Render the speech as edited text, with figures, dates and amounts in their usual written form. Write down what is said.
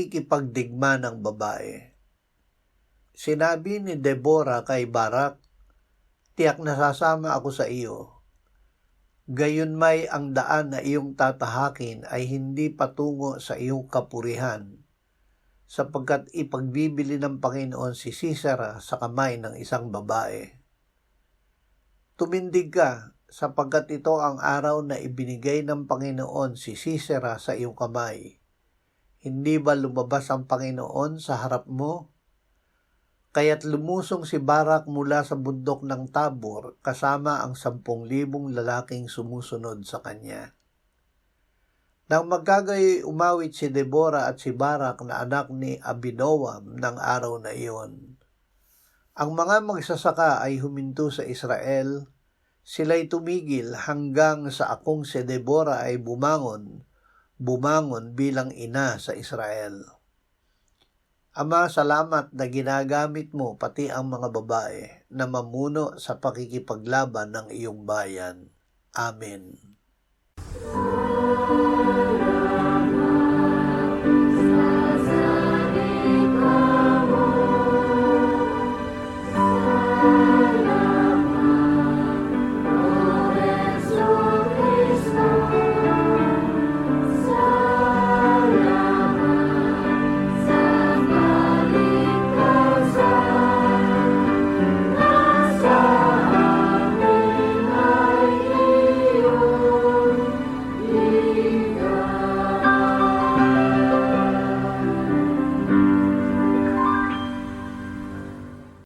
pakikipagdigma ng babae. Sinabi ni Deborah kay Barak, "Tiyak na sasama ako sa iyo. Gayunmay ang daan na iyong tatahakin ay hindi patungo sa iyong kapurihan, sapagkat ipagbibili ng Panginoon si Sisera sa kamay ng isang babae. Tumindig ka, sapagkat ito ang araw na ibinigay ng Panginoon si Sisera sa iyong kamay. Hindi ba lumabas ang Panginoon sa harap mo?" Kaya't lumusong si Barak mula sa bundok ng Tabor kasama ang 10,000 lalaking sumusunod sa kanya. Nang magkagayoy umawit si Deborah at si Barak na anak ni Abinoam ng araw na iyon. Ang mga magsasaka ay huminto sa Israel. Sila'y tumigil hanggang sa akong si Deborah ay bumangon bilang ina sa Israel. Ama, salamat na ginagamit mo pati ang mga babae na mamuno sa pakikipaglaban ng iyong bayan. Amen.